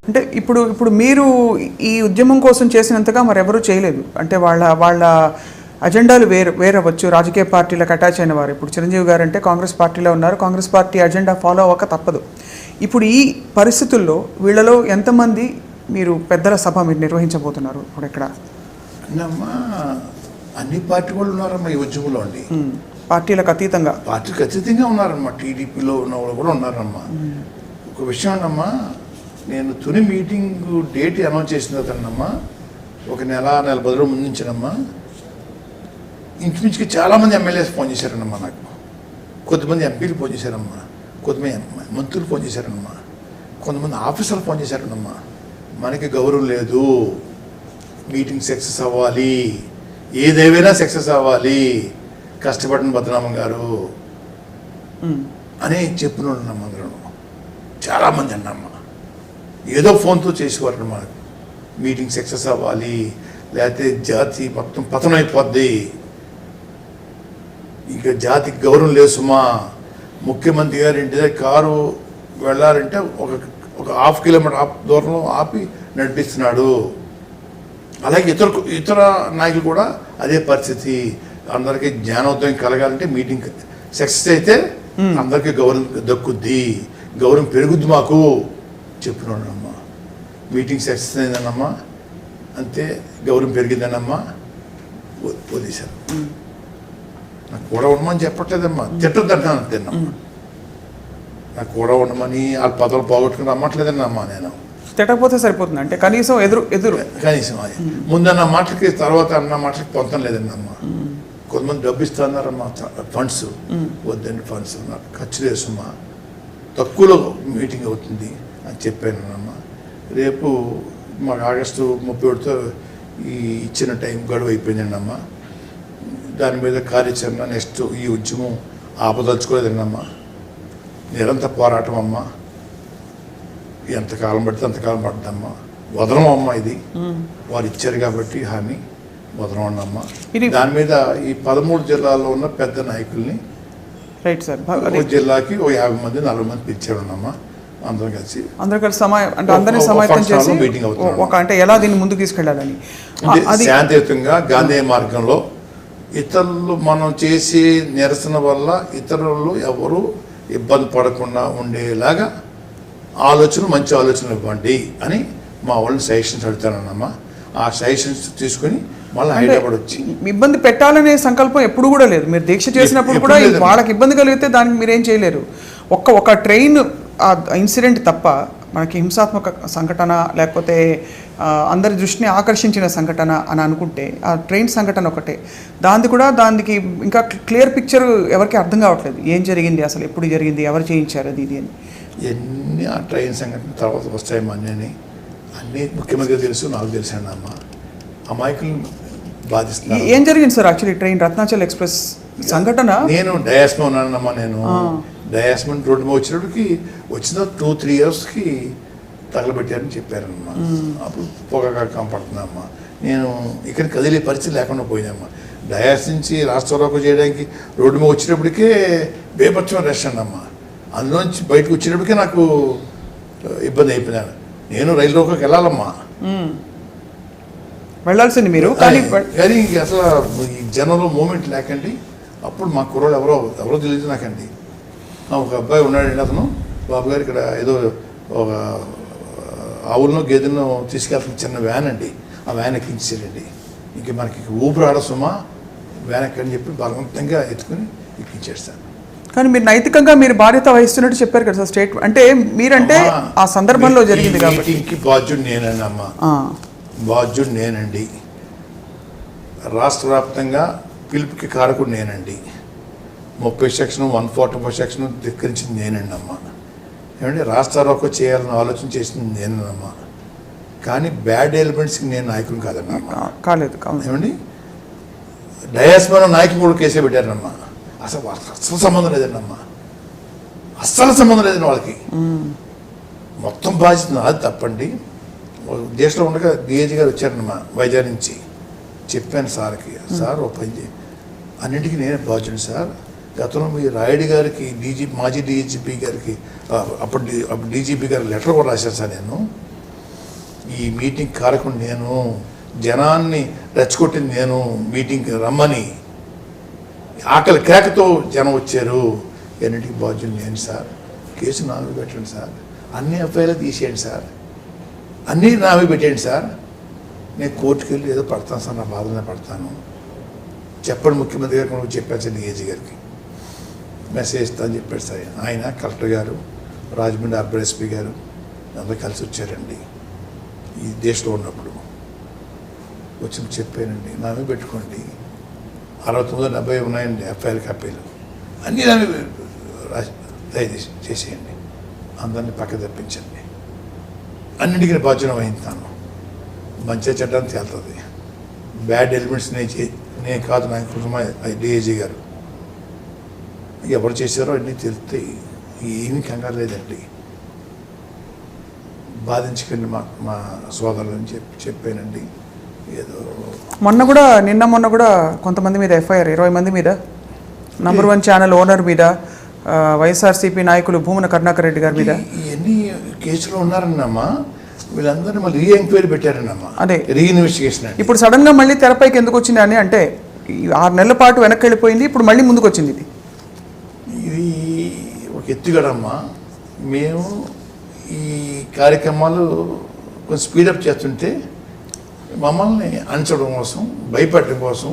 అంటే ఇప్పుడు మీరు ఈ ఉద్యమం కోసం చేసినంతగా మరెవరూ చేయలేదు. అంటే వాళ్ళ అజెండాలు వేరవచ్చు. రాజకీయ పార్టీలకు అటాచ్ అయిన వారు ఇప్పుడు చిరంజీవి గారు అంటే కాంగ్రెస్ పార్టీలో ఉన్నారు. కాంగ్రెస్ పార్టీ అజెండా ఫాలో అవ్వక తప్పదు. ఇప్పుడు ఈ పరిస్థితుల్లో వీళ్ళలో ఎంతమంది మీరు పెద్దల సభ మీరు నిర్వహించబోతున్నారు ఇప్పుడు ఇక్కడ? అన్ని పార్టీ వాళ్ళు ఉన్నారమ్మా ఈ ఉద్యమంలో అండి. పార్టీలకు అతీతంగా ఉన్నారమ్మా. టీడీపీలో ఉన్న వాళ్ళు కూడా ఉన్నారమ్మా. ఒక విషయం అన్నమ్మా, నేను తొలి మీటింగ్ డేట్ అనౌన్స్ చేసిన తర్వాతమ్మా ఒక నెల 10 రోజుల ముందు నుంచినమ్మా ఇంచుమించుకి చాలామంది ఎమ్మెల్యేస్ ఫోన్ చేశారన్నమ్మా నాకు. కొంతమంది ఎంపీలు ఫోన్ చేశారమ్మా, కొంతమంది మంత్రులు ఫోన్ చేశారన్నమ్మా, కొంతమంది ఆఫీసర్లు ఫోన్ చేశారన్నమ్మా. మనకి గౌరవం లేదు, మీటింగ్ సక్సెస్ అవ్వాలి, ఏదేమైనా సక్సెస్ అవ్వాలి, కష్టపడిన బద్రనామం గారు అని చెప్పినమ్మా. అందరూ చాలామంది అన్నమ్మా ఏదో ఫోన్తో చేసేవారు మనకు, మీటింగ్ సక్సెస్ అవ్వాలి, లేకపోతే జాతి మొత్తం పతనం అయిపోద్ది, ఇంకా జాతికి గౌరవం లేదు సుమా, ముఖ్యమంత్రి గారి ఇంటి దగ్గర కారు వెళ్ళాలంటే ఒక ½ కిలోమీటర్ దూరంలో ఆపి నడిపిస్తున్నాడు. అలాగే ఇతర నాయకులు కూడా అదే పరిస్థితి. అందరికీ జ్ఞానోదయం కలగాలంటే మీటింగ్ సక్సెస్ అయితే అందరికీ గౌరవం దక్కుద్ది, గౌరవం పెరుగుద్ది మాకు చెప్పినాడమ్మా. మీటింగ్ సక్సెస్ అయిందన్నమ్మా, అంతే, గౌరవం పెరిగిందన్నమ్మా, వదిలేశారు. నాకు కూడా ఉండమని చెప్పట్లేదమ్మా, తిట్టొద్దంటాను అంతేనమ్మా. నాకు కూడా ఉండమని వాళ్ళ పదవులు పోగొట్టుకుని రమ్మట్లేదన్నమ్మా. నేను తిట్టకపోతే సరిపోతుంది అంటే కనీసం ఎదురు కనీసం అది ముందన్న మాటలకి తర్వాత అన్న మాటలకి పొందం లేదన్నమ్మా. కొంతమంది డబ్బు ఇస్తున్నారమ్మా, ఫండ్స్ వద్దండి, ఫండ్స్ నాకు ఖర్చు లేదమ్మా, తక్కువలో మీటింగ్ అవుతుంది అని చెప్పానమ్మా. రేపు మాకు ఆగస్టు 31తో ఈ ఇచ్చిన టైం గడువు అయిపోయిందండమ్మా. దాని మీద కార్యాచరణ నెక్స్ట్ ఈ ఉద్యమం ఆపదలుచుకోలేదండమ్మా. నిరంతర పోరాటం అమ్మా, ఎంతకాలం పడితే అంతకాలం పడుతుందమ్మా. వదలమమ్మా, ఇది వారు ఇచ్చారు కాబట్టి హామీ, వదలమన్నమ్మా. దాని మీద ఈ 13 జిల్లాల్లో ఉన్న పెద్ద నాయకుల్ని ఒక జిల్లాకి 50 మంది 40 మంది పిలిచారున్నమ్మా. అందరూ కలిసి అందరినీ సమాయత్తం చేసి మీటింగ్ అవుతుంది. అంటే ఎలా దీన్ని ముందుకు తీసుకెళ్ళాలని శాంతియుతంగా గాంధీ మార్గంలో ఇతరులు మనం చేసే నిరసన వల్ల ఇతరులు ఎవరు ఇబ్బంది పడకుండా ఉండేలాగా మంచి ఆలోచనలు ఇవ్వండి అని మా వాళ్ళని సజెషన్స్ అడుగుతానమ్మా. ఆ సజెషన్స్ తీసుకుని మళ్ళీ హైదరాబాద్ వచ్చి ఇబ్బంది పెట్టాలనే సంకల్పం ఎప్పుడు కూడా లేదు. మీరు దీక్ష చేసినప్పుడు కూడా వాళ్ళకి ఇబ్బంది కలిగితే దానికి మీరేం చేయలేరు. ఒక ట్రైన్ ఇన్సిడెంట్ తప్ప మనకి హింసాత్మక సంఘటన లేకపోతే అందరి దృష్టిని ఆకర్షించిన సంఘటన అని అనుకుంటే ఆ ట్రైన్ సంఘటన ఒకటే. దానికి ఇంకా క్లియర్ పిక్చర్ ఎవరికి అర్థం కావట్లేదు. ఏం జరిగింది, అసలు ఎప్పుడు జరిగింది, ఎవరు చేయించారు, అది ఇది అని. ఎన్ని ఆ ట్రైన్ సంఘటన తర్వాత వస్తాయమ్మా అన్నీ ముఖ్యమంత్రి తెలుసు, నాకు తెలిసాను అమ్మా. అమాయకులను బాధిస్తున్నారు. ఏం జరిగింది sir actually train Ratnachal express సంఘటన? నేను డయాస్మా ఉన్నానమ్మా. నేను డయాస్మన్ రోడ్డు మీద వచ్చినప్పటికి వచ్చిన 2-3 ఇయర్స్కి తగలబెట్టారని చెప్పారమ్మా. అప్పుడు పొగగా కనపడుతుందమ్మా. నేను ఇక్కడ కదిలే పరిస్థితి లేకుండా పోయిందమ్మా. డయాస్ నుంచి రాష్ట్రంలోకి చేయడానికి రోడ్డు మీద వచ్చినప్పటికే బేపచ్చం రష్ అమ్మా. అందులోంచి బయటకు వచ్చినప్పటికే నాకు ఇబ్బంది అయిపోయినాను. నేను రైల్లోకి వెళ్ళాలమ్మా, వెళ్ళాల్సింది మీరు. కానీ అసలు ఈ జనంలో మూమెంట్ లేకండి. అప్పుడు మా కుర్రోడు ఎవరో తెలియదు నాకండి. ఒక అబ్బాయి ఉన్నాడండి, అతను బాబు గారు ఇక్కడ ఏదో ఒక ఆవులను గేదెలను తీసుకెళ్తున్న చిన్న వ్యాన్ అండి. ఆ వ్యాన్ ఎక్కించారండి. ఇంక మనకి ఊపిరి ఆడసమా వ్యాన్ ఎక్కడని చెప్పి బలవంతంగా ఎత్తుకుని ఎక్కించేస్తాను. కానీ మీరు నైతికంగా మీరు బాధ్యత వహిస్తున్నట్టు చెప్పారు కదా సార్ స్టేట్, అంటే మీరంటే ఆ సందర్భంలో జరిగింది కాబట్టి. బాధ్యుడు నేనండి అమ్మా, బాధ్యుడు నేనండి. రాష్ట్ర వ్యాప్తంగా పిలుపుకి కారకుడు నేనండి. 30 సెక్షన్ 144 సెక్షన్ ధిక్కరించింది నేనండి అమ్మా. ఏమంటే రాష్ట్రాలకు చేయాలని ఆలోచన చేసింది నేనమ్మా. కానీ బ్యాడ్ ఎలిమెంట్స్కి నేను నాయకుని కాదన్నా. కాలేదు ఏమండి, డయాస్మా నాయకులు కూడా కేసే పెట్టారమ్మా. అసలు సంబంధం లేదండి, అస్సలు సంబంధం లేదండి వాళ్ళకి. మొత్తం బాధ్యత అది తప్పండి. దేశంలో ఉండగా డిఐజీ గారు వచ్చారన్నమా వైజాగ్ నుంచి. చెప్పాను సార్కి, సార్ ఓ పని చేయి, అన్నింటికీ నేనే బాధ్యుడు సార్. గతంలో మీ రాయుడు గారికి మాజీ డీజీపీ గారికి అప్పుడు డీజీపీ గారికి లెటర్ కూడా రాశాను సార్ నేను. ఈ మీటింగ్ కారకుడు నేను, జనాన్ని రెచ్చగొట్టింది నేను, మీటింగ్కి రమ్మని ఆకలి కేకతో జనం వచ్చారు. ఎన్నిటికి బాధ్యులు నేను సార్, కేసు నా మీద పెట్టండి సార్, అన్ని ఎఫ్ఐఆర్లు తీసేయండి సార్, అన్నీ నా మీద పెట్టండి సార్, నేను కోర్టుకు వెళ్ళి ఏదో పడతాను సార్, నా బాధనే పడతాను, చెప్పండి ముఖ్యమంత్రి గారికి నువ్వు చెప్పాను సార్ డిఏజీ గారికి మెసేజ్ ఇస్తా అని చెప్పాడు సార్. ఆయన కలెక్టర్ గారు, రాజమండ్రి అర్బన్ ఎస్పీ గారు అందరూ కలిసి వచ్చారండి ఈ దేశంలో ఉన్నప్పుడు. వచ్చి చెప్పానండి, నా మీద పెట్టుకోండి, 69-70 ఉన్నాయండి ఎఫ్ఐఆర్ కాపీలు, అన్నీ నా మీద దయచేసి చేసేయండి, అందరినీ పక్క తప్పించండి, అన్నింటికీ బాధ్యత వహిస్తాను, మంచిగా చెడ్డాన్ని తేలుతుంది, బ్యాడ్ ఎలిమెంట్స్ నేను కాదు, నా కుటుంబం డిఏజీ గారు ఎవరు చేశారో అన్నీ తెలుస్తాయి, ఏమీ కంగారు లేదండి, బాధించకండి మా సోదరులని చెప్పానండి. ఏదో మొన్న కూడా కొంతమంది మీద ఎఫ్ఐఆర్, 20 మంది మీద, #1 ఛానల్ ఓనర్ మీద, వైఎస్ఆర్సీపీ నాయకులు భూమన కరుణాకర్ రెడ్డి గారి మీద ఇవన్నీ కేసులో ఉన్నారన్నమ్మా. వీళ్ళందరినీ మళ్ళీ ఎంక్వైరీ పెట్టారన్నమ్మా, అదే రీఇన్వెస్టిగేషన్. ఇప్పుడు సడన్గా మళ్ళీ తెరపైకి ఎందుకు వచ్చింది అని అంటే 6 నెలల పాటు వెనక్కి వెళ్ళిపోయింది, ఇప్పుడు మళ్ళీ ముందుకు వచ్చింది. ఇది ఒక ఎత్తుగడమ్మా. మేము ఈ కార్యక్రమాలు కొంచెం స్పీడప్ చేస్తుంటే మమ్మల్ని అణచడం కోసం, భయపెట్టడం కోసం,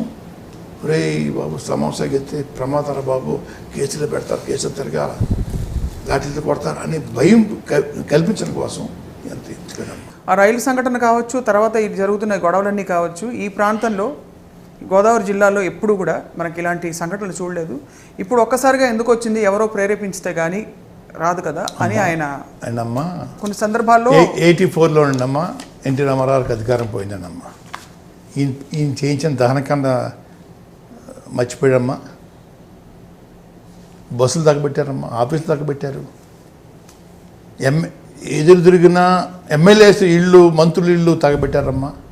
రే బాబు సమావేశానికి వెళ్తే ప్రమాదాలు బాబు, కేసులు పెడతారు, కేసులు తిరగాల, లాఠీలు కొడతారు అని భయం కల్పించడం కోసం ఎంత ఎత్తుగడమ్మా. ఆ రైలు సంఘటన కావచ్చు, తర్వాత ఇది జరుగుతున్న గొడవలన్నీ కావచ్చు, ఈ ప్రాంతంలో గోదావరి జిల్లాలో ఎప్పుడు కూడా మనకి ఇలాంటి సంఘటనలు చూడలేదు. ఇప్పుడు ఒక్కసారిగా ఎందుకు వచ్చింది, ఎవరో ప్రేరేపించితే కానీ రాదు కదా అని ఆయనమ్మా కొన్ని సందర్భాల్లో 84లో ఉండమ్మా ఎన్టీ రామారావుకి అధికారం పోయిందన్నమ్మా. ఈయన చేయించిన దహనకాండ మర్చిపోయాడమ్మా. బస్సులు తగ్గబెట్టారమ్మా, ఆఫీసులు తగ్గబెట్టారు, ఎదురు తిరిగిన ఎమ్మెల్యేస్ ఇళ్ళు, మంత్రుల ఇళ్ళు తగ్గబెట్టారమ్మా.